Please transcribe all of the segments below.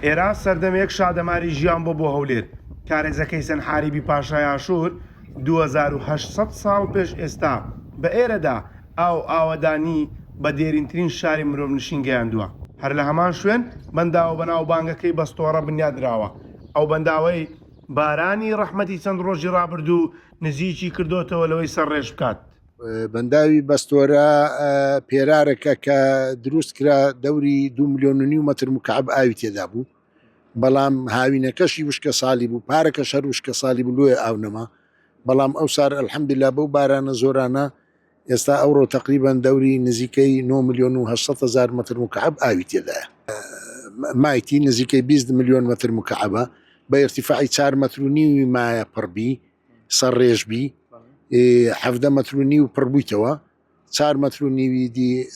ئێرە سەردەمێک شادەماری ژیان بۆ هەولێر. کارێزەکەی سەنحاریبی پاشای عاشور 2800 ساڵ پێش ئێستا بە ئێرەدا ئاوەدانی بە دێرینترین شاری مرۆڤنشین گەیاندووە. هەر لە هەمان شوێن بەنداوە بەناو بانگەکەی بەستۆڕە بنیادراوە. ئەو بەنداوەی بارانی ڕەحمەتی چەند ڕۆژی ڕابردوو نزیکی کردوتەوە لەوەی سەرڕێژ بکات. بەنداوی بەستۆرە پێرارەکە کە دروست کرا دەوری 2.5 ملیۆن مەتر مکعب ئاوی تێدا بوو، بەڵام هاوینەکەشی وشکە ساڵی بوو، پارەکەش هەر وشکە ساڵی بوو لۆیە ئاو نەما. بەڵام ئەو سار ئەلحەمدولیلا بەو بارانە زۆرانە ئێستا ئەوڕۆ تقریبان دەوری نزیکەی 9.8 ملیۆن مەتر مکعب ئاوی تێدایە. مایتی نزیکەی 20 ملیۆن مەتر مکعبە بە ئێرتیفاعی 4.5 مەتر مایە پڕبی سەرڕێژبی 17 مەتر و پڕبوویتەوە 4.5 مەتر دی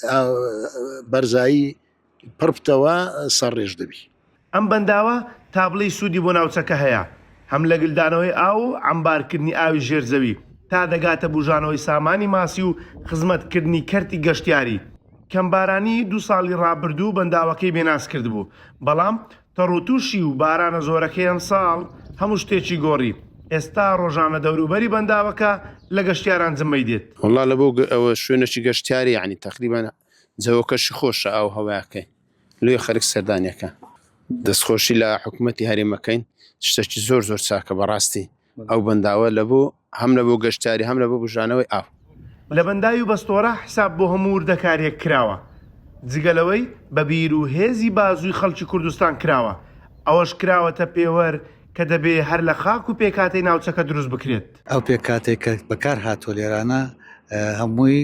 بەرزایی پڕبتەوە سەرڕێژ دەبی. ئەم بەنداوە تابلەی سوودی بۆ ناوچەکە هەیە، هەم لە گلدانەوەی ئاو و عەمبارکردنی ئاوی ژێرزەوی تا دەگاتە بوژانەوەی سامانی ماسی و خزمەتکردنی کەرتی گەشتیاری. کەمبارانی 2 ساڵی ڕابردوو بەنداوەکەی بێناس کرد بوو، بەڵام تەڕوتوشی و بارانە زۆرەکەی ئەم ساڵ هەموو شتێکی گۆڕی. ئێستا ڕۆژانە دەوروبەری بەنداوەکە لە گەشتیاران جمەی دێت. وڵا لە بۆ ئەوە شوێنێکی گەشتیاری یعنی تقریبان جەوەکەشی خۆشە ئاو هەوایەکەی لێ خەرک سەردانیەکە دەستخۆشی لە حکوومەتی هەرێمەکەین شتێکی زۆر چاکە بەڕاستی ئەو بەنداوە لە بۆ هەم لە بۆ گەشتیاری هەم لە بۆ بژانەوەی ئاو. لە بەنداوی بەستۆرە حساب بۆ هەموو وردەکارێک کراوە، جگەلەوەی بە بیر و هێزی بازووی خەڵکی کوردستان کراوە. ئەوەش کراوەتە پێوەر کە دەبێ هەر لە خاک و پێکاتەی ناوچەکە دروست بکرێت. ئەو پێکاتێک کە بەکار هاتووە لێرانە هەمووی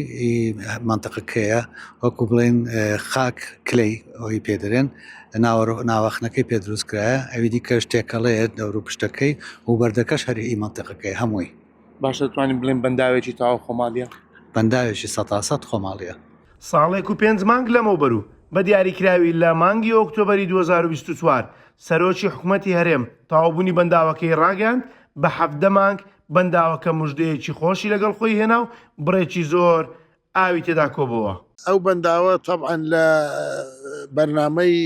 منتەقەکەیە، وەکو بڵێن خاک کلەی ئەوی پێدرێن ناوەخنەکەی پێ دروستکرایە، ئەوی دیکە شتێکەڵەیە دەور و پشتەکەی و بەردەکەش هەری منتەقەکەی هەمووی. باشە دەتوانین بڵێن بەنداوێکی تاوا خۆماڵیە؟ بەنداوێکی 100% خۆماڵیە. ساڵێک و 5 مانگ لەمەوبەر و بە دیاریکراوی لە مانگی ئۆکتۆبەری 2024 سەرۆکی حکوومەتی هەرێم تاوابوونی بەنداوەکەی ڕاگەاند بە 17 مانگ بەنداوەکە موژدەیەکی خۆشی لەگەڵ خۆی هێنا و بڕێکی زۆر ئاوی تێدا کۆبەوە. ئەو بەنداوە طبعاً لە بەرنامەی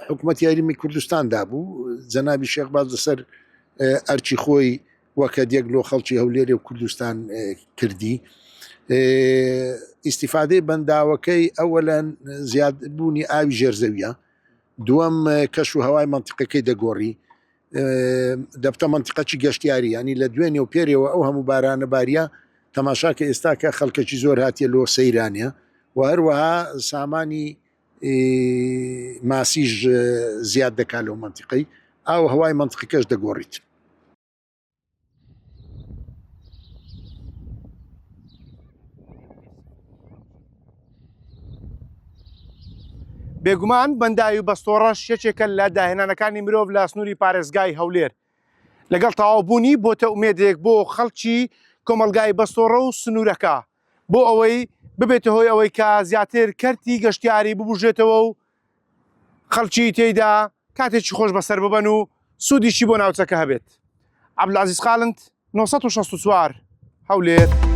حکوومەتی هەرێمی کوردستاندا بوو، جەنابی شێخ باز لەسەر ئەرچی خۆی وەکە دێگلۆ خەڵکی هەولێر و کوردستان کردی. ئیسیفادەی بەنداوەکەی ئەوەلەن زیادبوونی ئاوی ژێرزەویە، دووەم کەش و هەوای منتیقەکەی دەگۆڕی، دەبتە منتیقەی گەشتیاری، ینی لە دوێنێ و پێرەوە ئەو هەموو بارانە باریە تەماشاکە ئێستاکە خەڵکەکی زۆر هاتیە لۆ سەیرانە و هەروەها سامانی ماسیژ زیاد دەکات لەو منتیقەی، ئاو هەوای منتیقەکەش دەگۆڕیت. بێگومان بەنداوی بەستۆڕەش یەکێکە لە داهێنانەکانی مرۆڤ لە سنووری پارێزگای هەولێر. لەگەڵ تەواوبوونی بۆتە ئومێدێک بۆ خەڵکی کۆمەلگای بەستۆڕە و سنوورەکە بۆ ئەوەی ببێتە هۆی ئەوەی کە زیاتر کەرتی گەشتیاری ببوژێتەوە و خەڵکی تێیدا کاتێکی خۆش بەسەر ببەن و سوودیشی بۆ ناوچەکە هەبێت. عەبدولعەزیز خالند 964 هەولێر.